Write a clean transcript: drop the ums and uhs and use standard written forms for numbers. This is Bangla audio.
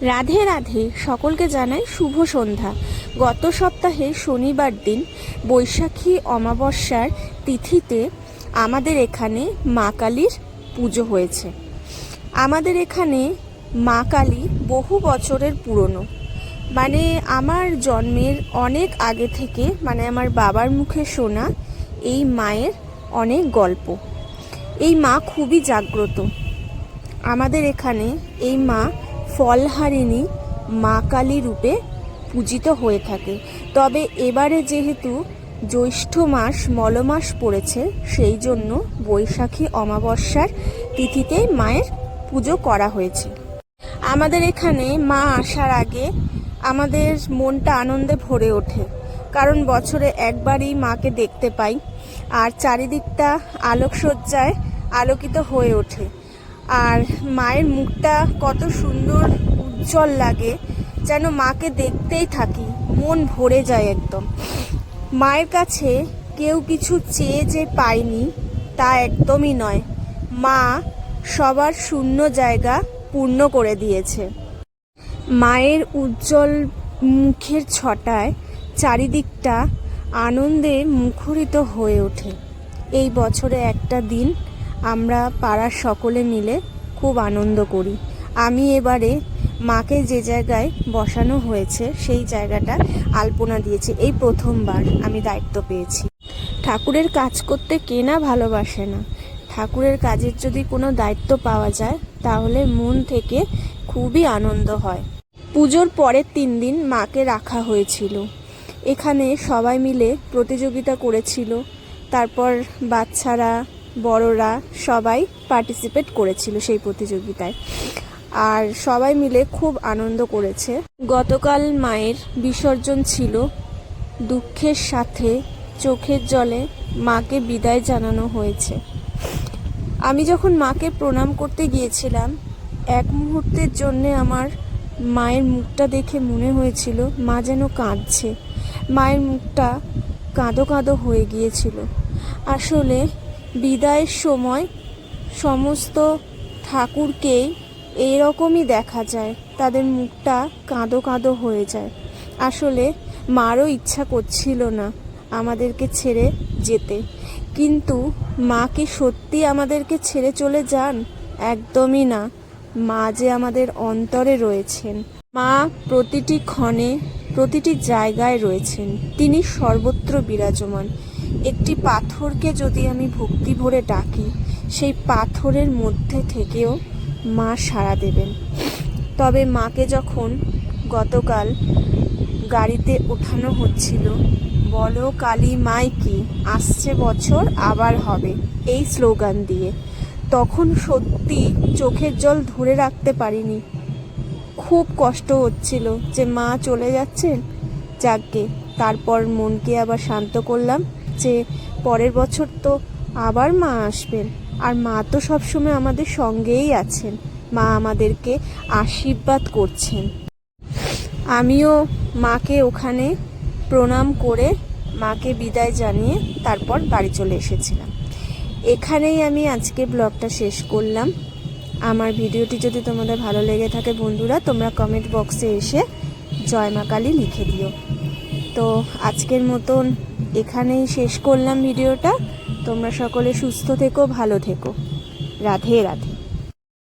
রাধে রাধে, সকলকে জানাই শুভ সন্ধ্যা। গত সপ্তাহে শনিবার দিন বৈশাখী অমাবস্যার তিথিতে আমাদের এখানে মা কালীর পুজো হয়েছে। আমাদের এখানে মা কালী বহু বছরের পুরনো, মানে আমার জন্মের অনেক আগে থেকে, মানে আমার বাবার মুখে শোনা এই মায়ের অনেক গল্প। এই মা খুবই জাগ্রত। আমাদের এখানে এই মা ফলহারিণী মা কালী রূপে পূজিত হয়ে থাকে। তবে এবারে যেহেতু জ্যৈষ্ঠ মাস মলমাস পড়েছে, সেই জন্য বৈশাখী অমাবস্যার তিথিতে মায়ের পুজো করা হয়েছে। আমাদের এখানে মা আসার আগে আমাদের মনটা আনন্দে ভরে ওঠে, কারণ বছরে একবারই মাকে দেখতে পাই, আর চারিদিকটা আলোকসজ্জায় আলোকিত হয়ে ওঠে। আর মায়ের মুখটা কত সুন্দর উজ্জ্বল লাগে, যেন মাকে দেখতেই থাকি, মন ভরে যায় একদম। মায়ের কাছে কেউ কিছু চেয়ে যে পায়নি তা একদমই নয়, মা সবার শূন্য জায়গা পূর্ণ করে দিয়েছে। মায়ের উজ্জ্বল মুখের ছটায় চারিদিকটা আনন্দে মুখরিত হয়ে ওঠে। এই বছরে একটা দিন আমরা পাড়ার সকলে মিলে খুব আনন্দ করি। আমি এবারে মাকে যে জায়গায় বসানো হয়েছে সেই জায়গাটা আলপনা দিয়েছি। এই প্রথমবার আমি দায়িত্ব পেয়েছি। ঠাকুরের কাজ করতে কে না ভালোবাসে না। ঠাকুরের কাজের যদি কোনো দায়িত্ব পাওয়া যায় তাহলে মন থেকে খুবই আনন্দ হয়। পুজোর পরের 3 দিন মাকে রাখা হয়েছিল। এখানে সবাই মিলে প্রতিযোগিতা করেছিল, তারপর বাচ্চারা বড়রা সবাই পার্টিসিপেট করেছিল সেই প্রতিযোগিতায়, আর সবাই মিলে খুব আনন্দ করেছে। গতকাল মায়ের বিসর্জন ছিল। দুঃখের সাথে চোখের জলে মাকে বিদায় জানানো হয়েছে। আমি যখন মাকে প্রণাম করতে গিয়েছিলাম, এক মুহূর্তের জন্যে আমার মায়ের মুখটা দেখে মনে হয়েছিল মা যেন কাঁদছে। মায়ের মুখটা কাঁদো কাঁদো হয়ে গিয়েছিল। আসলে বিদায়ের সময় সমস্ত ঠাকুরকেই এইরকমই দেখা যায়, তাদের মুখটা কাঁদো কাঁদো হয়ে যায়। আসলে মারও ইচ্ছা করছিল না আমাদেরকে ছেড়ে যেতে, কিন্তু মা কি সত্যি আমাদেরকে ছেড়ে চলে যান? একদমই না। মা যে আমাদের অন্তরে রয়েছেন, মা প্রতিটি ক্ষণে প্রতিটি জায়গায় রয়েছেন, তিনি সর্বত্র বিরাজমান। একটি পাথরকে যদি আমি ভক্তি ভরে ডাকি, সেই পাথরের মধ্যে থেকেও মা সাড়া দেবেন। তবে মাকে যখন গতকাল গাড়িতে ওঠানো হচ্ছিল, বলো কালী মাই কি, আসছে বছর আবার হবে, এই স্লোগান দিয়ে, তখন সত্যি চোখের জল ধরে রাখতে পারিনি। খুব কষ্ট হচ্ছিল যে মা চলে যাচ্ছেন। যাকগে, তারপর মনকে আবার শান্ত করলাম যে পরের বছর তো আবার মা আসবেন, আর মা তো সবসময় আমাদের সঙ্গেই আছেন, মা আমাদেরকে আশীর্বাদ করছেন। আমিও মাকে ওখানে প্রণাম করে মাকে বিদায় জানিয়ে তারপর বাড়ি চলে এসেছিলাম। এখানেই আমি আজকে ব্লগটা শেষ করলাম। আমার ভিডিওটি যদি তোমাদের ভালো লেগে থাকে বন্ধুরা, তোমরা কমেন্ট বক্সে এসে জয় মা কালী লিখে দিও। তো আজকের মতন এখানেই শেষ করলাম ভিডিওটা। তোমরা সকলে সুস্থ থেকো, ভালো থেকো। রাধে রাধে।